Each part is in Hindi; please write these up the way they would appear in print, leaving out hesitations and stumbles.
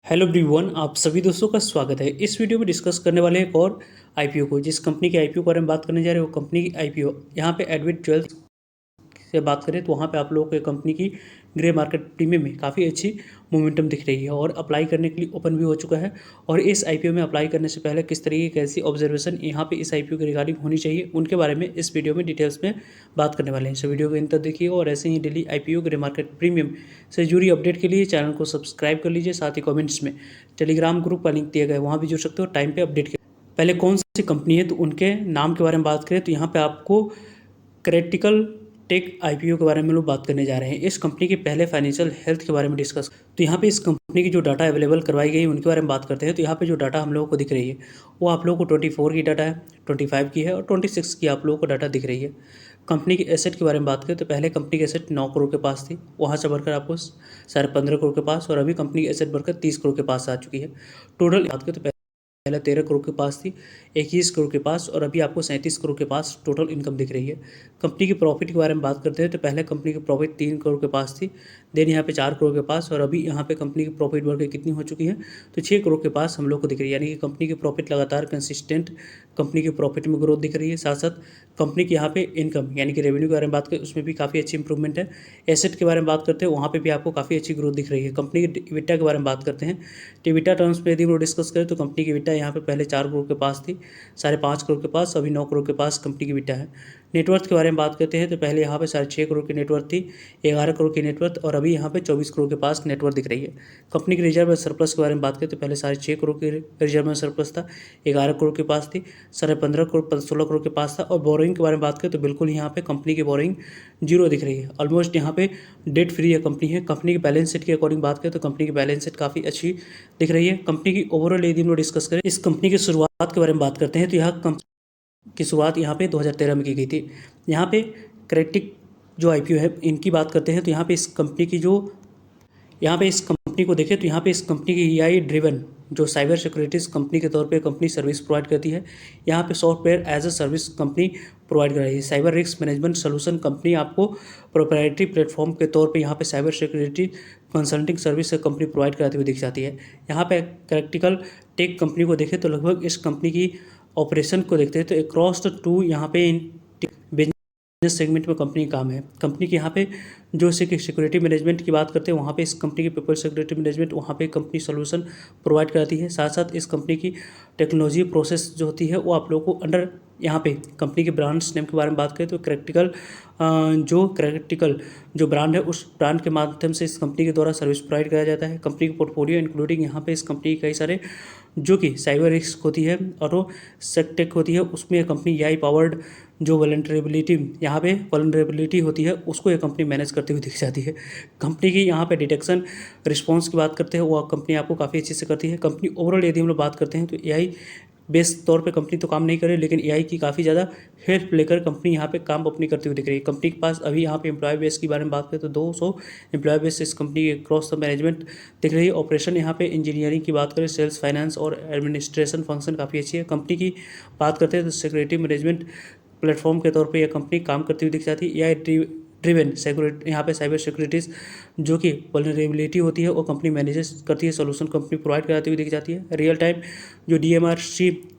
हेलो एवरीवन, आप सभी दोस्तों का स्वागत है। इस वीडियो में डिस्कस करने वाले एक और आईपीओ को, जिस कंपनी के आईपीओ के बारे में बात करने जा रहे हैं वो कंपनी की आईपीओ यहाँ पे एडविट ज्वेल्स से बात करें तो वहाँ पे आप लोगों को कंपनी की ग्रे मार्केट प्रीमियम में काफ़ी अच्छी मोमेंटम दिख रही है और अप्लाई करने के लिए ओपन भी हो चुका है। और इस आईपीओ में अप्लाई करने से पहले किस तरीके की कैसी ऑब्जर्वेशन यहाँ पे इस आईपीओ के रिगार्डिंग होनी चाहिए, उनके बारे में इस वीडियो में डिटेल्स में बात करने वाले हैं। सो वीडियो को इन तक देखिए और ऐसे ही daily IPO grey market premium से जुड़ी अपडेट के लिए चैनल को सब्सक्राइब कर लीजिए। साथ ही कॉमेंट्स में टेलीग्राम ग्रुप का लिंक दिया गया है, वहाँ भी जुड़ सकते हो टाइम पर अपडेट के। पहले कौन सी कंपनी है तो उनके नाम के बारे में बात करें तो यहाँ पे आपको क्रिटिकल टेक आईपीओ के बारे में लोग बात करने जा रहे हैं। इस कंपनी के पहले फाइनेंशियल हेल्थ के बारे में डिस्कस तो यहाँ पे इस कंपनी की जो डाटा अवेलेबल करवाई गई उनके बारे में बात करते हैं। तो यहाँ पे जो डाटा हम लोगों को दिख रही है वो आप लोगों को 24 की डाटा है, 25 की है और 26 की आप लोगों को डाटा दिख रही है। कंपनी के एसेट के बारे में बात करें तो पहले कंपनी की एसेट 9 करोड़ के पास थी, वहाँ से बढ़कर आपको 15.5 करोड़ के पास, और अभी कंपनी की एसेट बढ़कर 30 करोड़ के पास आ चुकी है। टोटल बात करें तो पहले 13 करोड़ के पास थी, 21 करोड़ के पास, और अभी आपको 37 करोड़ के पास टोटल इनकम दिख रही है। कंपनी की प्रॉफिट के बारे में बात करते हैं तो पहले कंपनी की प्रॉफिट 3 करोड़ के पास थी, देन यहाँ पे 4 करोड़ के पास, और अभी यहाँ पे कंपनी की प्रॉफिट बढ़ के कितनी हो चुकी है तो 6 करोड़ के पास हम लोग को दिख रही है। यानी कि कंपनी की प्रॉफिट लगातार कंसिस्टेंट कंपनी की प्रॉफिट में ग्रोथ दिख रही है। साथ साथ कंपनी की यहाँ पे इनकम यानी कि रेवेन्यू के बारे में बात करें उसमें भी काफ़ी अच्छी इंप्रूवमेंट है। एसेट के बारे में बात करते हैं वहाँ पे भी आपको काफ़ी अच्छी ग्रोथ दिख रही है। कंपनी के इबिटा के बारे में बात करते हैं तो इबिटा टर्म्स में यदि वो डिस्कस करें तो कंपनी की इबिटा यहाँ पे पहले 4 करोड़ के पास थी, 5.5 करोड़ के पास, अभी 9 करोड़ के पास कंपनी की इबिटा है। नेटवर्थ के बारे में बात करते हैं तो पहले यहाँ पे 6.5 करोड़ की नेटवर्थ थी, 11 करोड़ की नेटवर्थ, और अभी यहाँ पे 24 करोड़ के पास नेटवर्थ दिख रही है। कंपनी की रिजर्व सरप्लस के बारे में बात करें तो पहले 6.5 करोड़ की रिजर्व में सरप्लस था, 11 करोड़ के पास थी, 15.5 करोड़ 16 करोड़ के पास था। और बोरिंग के बारे में बात करें तो बिल्कुल यहाँ पे कंपनी की बोरिंग जीरो दिख रही है, ऑलमोस्ट यहाँ पे डेट फ्री है कंपनी है। कंपनी की बैलेंस शीट के अकॉर्डिंग बात करें तो कंपनी की बैलेंस शीट काफ़ी अच्छी दिख रही है। कंपनी की ओवरऑल यदि हम लोग डिस्कस करें इस कंपनी की शुरुआत के बारे में बात करते हैं तो यहाँ की शुरुआत यहाँ पे 2013 में की गई थी। यहाँ पे क्रेटिक जो आईपीओ है इनकी बात करते हैं तो यहाँ पे इस कंपनी की जो यहाँ पे इस कंपनी को देखें तो यहाँ पे इस कंपनी की एआई ड्रिवन जो साइबर सिक्योरिटीज़ कंपनी के तौर पे कंपनी सर्विस प्रोवाइड करती है। यहाँ पे software as a service company provide कर रही है। Cyber risk management solution company आपको प्रोप्राइटरी प्लेटफॉर्म के तौर पे यहाँ पे cyber security consulting service company provide कराती हुई दिख जाती है। यहाँ पे क्रिटिकल टेक कंपनी को देखें तो लगभग इस कंपनी की ऑपरेशन को देखते हैं तो अक्रॉस द टू यहाँ पे बिजनेस सेगमेंट में कंपनी काम है। कंपनी के यहाँ पे जो सिक्योरिटी मैनेजमेंट की बात करते हैं वहाँ पे इस कंपनी की पीपल सिक्योरिटी मैनेजमेंट वहाँ पे कंपनी सोल्यूशन प्रोवाइड कराती है। साथ साथ इस कंपनी की टेक्नोलॉजी प्रोसेस जो होती है वो आप लोगों को अंडर यहाँ पे कंपनी के ब्रांड्स नेम के बारे में बात करें तो क्रिटिकल जो ब्रांड है उस ब्रांड के माध्यम से इस कंपनी के द्वारा सर्विस प्रोवाइड कराया जाता है। कंपनी के पोर्टफोलियो इंक्लूडिंग यहाँ पे इस कंपनी के कई सारे जो कि साइबर रिस्क होती है और वो सेक्टेक होती है, उसमें कंपनी एआई पावर्ड जो वल्नरेबिलिटी होती है उसको ये कंपनी मैनेज करती हुई दिख जाती है। कंपनी की यहाँ पे डिटेक्शन रिस्पॉन्स की बात करते हैं वो कंपनी आपको काफ़ी अच्छे से करती है। कंपनी ओवरऑल यदि हम लोग बात करते हैं तो एआई बेस तौर पे कंपनी तो काम नहीं करे, लेकिन एआई की काफ़ी ज़्यादा हेल्प लेकर कंपनी यहाँ पे काम अपनी करती हुई दिख रही है। कंपनी के पास अभी यहाँ पे एम्प्लॉय बेस की बारे में बात करें तो 200 एम्प्लॉय बेस इस कंपनी के क्रॉस द मैनेजमेंट दिख रही है। ऑपरेशन यहाँ पे इंजीनियरिंग की बात करें, सेल्स, फाइनेंस और एडमिनिस्ट्रेशन फंक्शन काफ़ी अच्छी है। कंपनी की बात करते हैं तो सिक्योरिटी मैनेजमेंट प्लेटफॉर्म के तौर पे यह कंपनी काम करती हुई दिख जाती है। एआई ड्रिवन सिक्योरिटी यहाँ पे साइबर सिक्योरिटीज़ जो कि वल्नरेबिलिटी होती है वो कंपनी मैनेजेस करती है, सोल्यूशन कंपनी प्रोवाइड कराती हुई दिख जाती है। रियल टाइम जो डीएमआर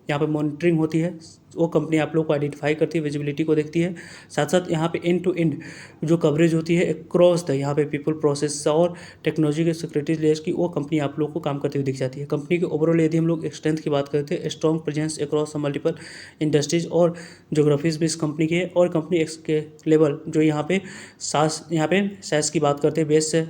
यहाँ पे मॉनिटरिंग होती है वो कंपनी आप लोग को आइडेंटिफाई करती है, विजिबिलिटी को देखती है। साथ साथ यहाँ पे एंड टू एंड जो कवरेज होती है क्रॉस द यहाँ पे पीपल प्रोसेस और टेक्नोलॉजी के सिक्योरिटी लेयर्स की वो कंपनी आप लोग को काम करती हुई दिख जाती है। कंपनी के ओवरऑल यदि हम लोग स्ट्रेंथ की बात करते हैं, strong presence across multiple industries और जोग्राफीज भी इस कंपनी के, और कंपनी एक्स लेवल जो यहाँ पे सैस की बात करते हैं बेस से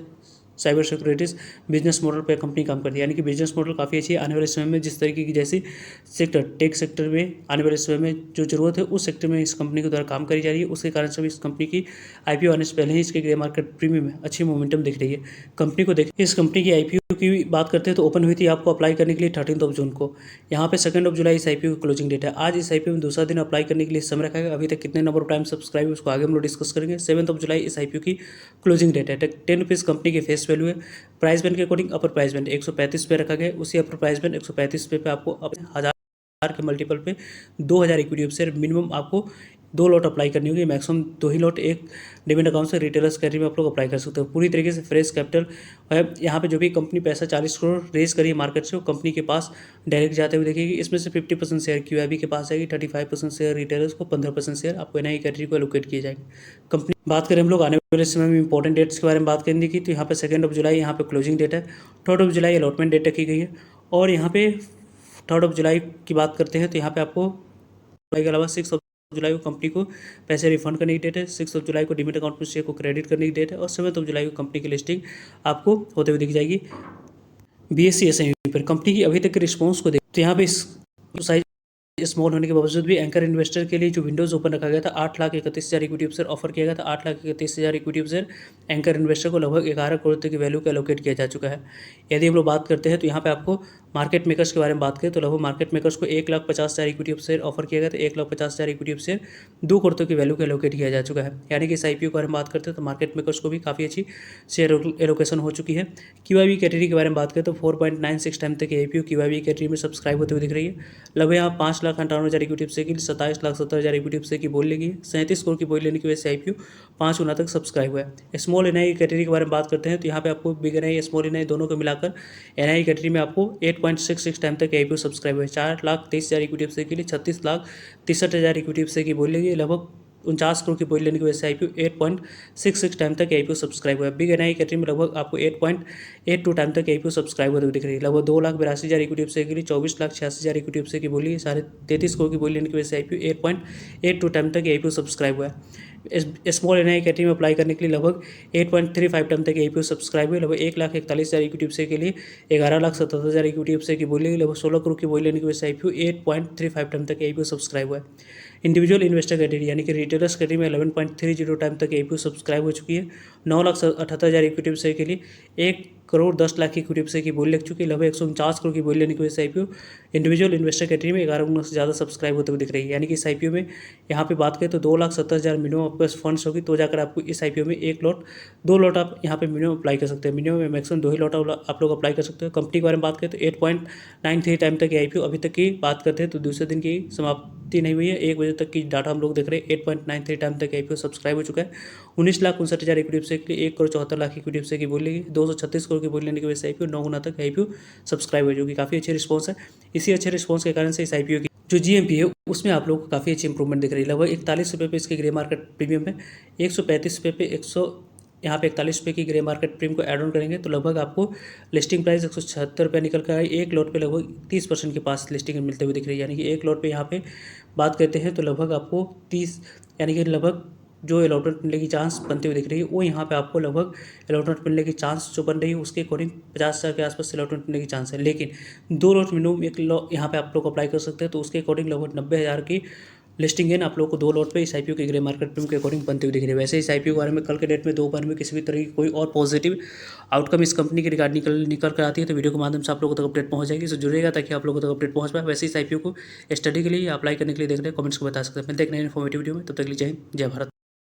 साइबर सिक्योरिटीज़ बिजनेस मॉडल पर कंपनी काम करती है। यानी कि बिजनेस मॉडल काफ़ी अच्छी है। आने वाले समय में जिस तरीके की जैसी सेक्टर टेक सेक्टर में आने वाले समय में जो जरूरत है उस सेक्टर में इस कंपनी के द्वारा काम करी जा रही है, उसके कारण से इस कंपनी की आईपीओ आने से पहले ही इसके ग्रे मार्केट प्रीमियम में अच्छी मोमेंटम दिख रही है। कंपनी को देखिए, इस कंपनी की आईपीओ की बात करते हैं तो ओपन हुई थी आपको अप्लाई करने के लिए 13 जून को। यहाँ पे 2 जुलाई इस आईपीओ की क्लोजिंग डेट है। आज इस आईपीओ में दूसरा दिन अप्लाई करने के लिए समय रखा गया। अभी तक कितने नंबर ऑफ टाइम सब्सक्राइब उसको आगे हम लोग डिस्कस करेंगे। 7 जुलाई इस आईपीओ की क्लोजिंग डेट है। 10 रुपीज़ कंपनी के फेस वैल्यू है। प्राइस बैंड के अकॉर्डिंग अपर प्राइस बैंड 135 पे रखा गया, उसी अपर प्राइस बैंड 135 पे आपको अपने 1000 के मल्टीपल पे 2000 इक्विटी शेयर मिनिमम आपको 2 लॉट अप्लाई करनी होगी, मैक्सिमम 2 ही लॉट एक डिमेट अकाउंट से रिटेलर्स कैटेगरी में आप लोग अप्लाई कर सकते हो। पूरी तरीके से फ्रेश कैपिटल है। यहाँ पे जो भी कंपनी पैसा 40 करोड़ रेज करी है मार्केट से, वो कंपनी के पास डायरेक्ट जाते हुए देखेगी। इसमें से 50% शेयर QIB के पास जाएगी, 35% शेयर रिटेलर्स को, 15% शेयर आपको NII कैटेगरी को एलोकेट किए जाएंगे। कंपनी बात करें हम लोग आने वाले समय में इंपॉर्टेंट डेट्स के बारे में बात करने की, तो यहाँ पे 2 जुलाई यहाँ पे क्लोजिंग डेट है, 3 जुलाई अलॉटमेंट डेट रखी गई है। और यहाँ पे 3 जुलाई की बात करते हैं तो यहाँ पे आपको जुलाई के अलावा 6 जुलाई को कंपनी को पैसे रिफंड करने की डेट है, 6 जुलाई को डिमेट अकाउंट में शेयर को क्रेडिट करने की डेट है, और 7 जुलाई को कंपनी की लिस्टिंग आपको होते हुए दिख जाएगी BSE SME पर। कंपनी की अभी तक के रिस्पॉन्स को देख तो यहाँ पे साइज स्मॉल होने के बावजूद भी एंकर इन्वेस्टर के लिए जो विंडोज ओपन रखा गया था, 8,31,000 इक्विटी शेयर ऑफर किया गया था। 8,31,000 इक्विटी शेयर एंकर इन्वेस्टर को लगभग 11 करोड़ तक की वैल्यू का एलोकेट किया जा चुका है। यदि हम लोग बात करते हैं तो यहाँ पे आपको मार्केट मेकर्स के बारे में बात करें तो लगभग मार्केट मेकर्स को 1,50,000 इक्विटी शेयर ऑफर किया गया था। 1,50,000 इक्विटी शेयर 2 करोड़ तक की वैल्यू का एलोकेट किया जा चुका है। यानी कि इस IPO के बारे में बात करते हैं तो मार्केट मेकर्स को भी काफ़ी अच्छी शेयर एलोकेशन हो चुकी है। QIB कैटेगरी के बारे में बात करें तो 4.96 टाइम तक IPO QIB कैटेगरी में सब्सक्राइब होते हुए दिख रही है। लगभग यहाँ 5,58,000 इक्विटी शेयर की 27,70,000 इक्विटी शेयर की बोल लेगी। 37 करोड़ की बोल लेने की वजह से IPO 5 गुना तक सब्सक्राइब हुआ है। स्मॉल NII कैटेगरी के बारे में बात करते हैं तो यहाँ पे आपको बिग NII स्मॉल NII दोनों को मिलाकर NII कैटेगरी में आपको 8.66 टाइम तक IPO सब्सक्राइब हुआ है। 4,23,000 इक्विटी शेयर के लिए 36,63,000 इक्विटी शेयर की बोल लेगी। लगभग 49 करोड़ की बोल लेने की वजह से IPO 8.66 टाइम तक IPO सब्सक्राइब हुआ है। बिग NII कैटेगरी में लगभग आपको 8.82 टाइम तक IPO सब्सक्राइब होते हुए दिख रही है। लगभग 2,82,000 इक्विटी शेयर के लिए 24,86,000 इक्विटी शेयर की बोली, 33 करोड़ की बोल लेने की वजह से IPO 8.82 टाइम तक IPO सब्सक्राइब हुआ है। स्मॉल NII कैटेगरी में अप्लाई करने के लिए लगभग 8.35 टाइम तक IPO सब्सक्राइब हुए। लगभग 1,41,000 इक्विटी शेयर के लिए 11,77,000 इक्विटी शेयर की बोली, लगभग 16 करोड़ की बोली लेने की वजह से IPO 8.35 टाइम तक IPO सब्सक्राइब हुआ है। इंडिविजुअल इन्वेस्टर कैटेगरी यानी कि रिटेलर्स कैटेगरी में 11.30 टाइम तक IPO सब्सक्राइब हो चुकी है। 9,78,000 इक्विटी शेयर के लिए 1,10,00,000 की इक्विटी शेयर की बोली लग चुकी है। लगभग 149 करोड़ की बोली लेने की वजह से IPO इंडिविजुअल इन्वेस्टर कैटेगरी में 11 गुना से ज़्यादा सब्सक्राइब होते हुए दिख रही है। यानी कि इस IPO में यहाँ पे बात करें तो 2,70,000 मिनिमम आपके पास फंड्स होगी तो जाकर आपको इस IPO में 2 लॉट आप यहाँ पे मिनिमम अप्लाई कर सकते हैं। मिनिमम मैक्सिमम 2 ही लॉट आप लोग अप्लाई कर सकते हो। कंपनी के बारे में बात करें तो 8.93 टाइम तक IPO अभी तक की बात करते हैं तो दूसरे दिन की समाप्ति नहीं हुई है। 1 बजे तक की डाटा हम लोग देख रहे हैं। 8.93 टाइम तक IPO सब्सक्राइब हो चुका है। 19,59,000 इक्विटी शेयर के लिए 1,74,00,000 इक्विटी शेयर की बोल लेगी। 236 करोड़ की बोल लेने की वजह से IPO 9 गुना तक IPO सब्सक्राइब हो, जो कि काफ़ी अच्छे रिस्पॉन्स है। इसी अच्छे रिस्पॉन्स के कारण से इस IPO की जो GMP है उसमें आप लोगों को काफ़ी अच्छी इंप्रूवमेंट दिख रही है। लगभग 41 रुपये पे इसके ग्रे मार्केट प्रीमियम है। 135 रुपये पे 100 यहाँ पे 41 रुपये की ग्रे मार्केट प्रीमियम को ऐड ऑन करेंगे तो लगभग आपको लिस्टिंग प्राइस 176 रुपये निकल कर आई। 1 लॉट पे लगभग 30% के पास लिस्टिंग मिलते हुए दिख रही है। यानी कि 1 लॉट पे यहाँ पे बात करते हैं तो लगभग आपको 30 यानी कि लगभग जो अलॉटमेंट मिलने की चांस बनती हुई दिख रही है वो यहाँ पे आपको लगभग अलॉटमेंट मिलने की चांस जो बन रही है उसके अकॉर्डिंग 50,000 के आसपास अलॉटमेंट मिलने की चांस है। लेकिन 2 लॉट मिनिमम एक यहाँ पे आप लोग अप्लाई कर सकते हैं तो उसके अकॉर्डिंग लगभग 90,000 की लिस्टिंग है आप लोगों को 2 लॉट पे इस IPO के ग्रे मार्केट प्रीमियम के अकॉर्डिंग बनती हुई दिख रही है। वैसे इस IPO के बारे में कल के डेट में दोपहर में किसी भी तरह की कोई और पॉजिटिव आउटकम इस कंपनी के रिगार्ड निकल कर आती है तो वीडियो के माध्यम से आप लोगों तक अपडेट पहुंच जाएगी। सो जुड़ेगा ताकि आप लोगों तक अपडेट पहुंच पाए। वैसे इस IPO को स्टडी के लिए अप्लाई करने के लिए देख रहे हैं कमेंट्स को बता सकते हैं। मिलते हैं एक नए इन्फॉर्मेटिव वीडियो में, तब तक के लिए जय हिंद, जय भारत।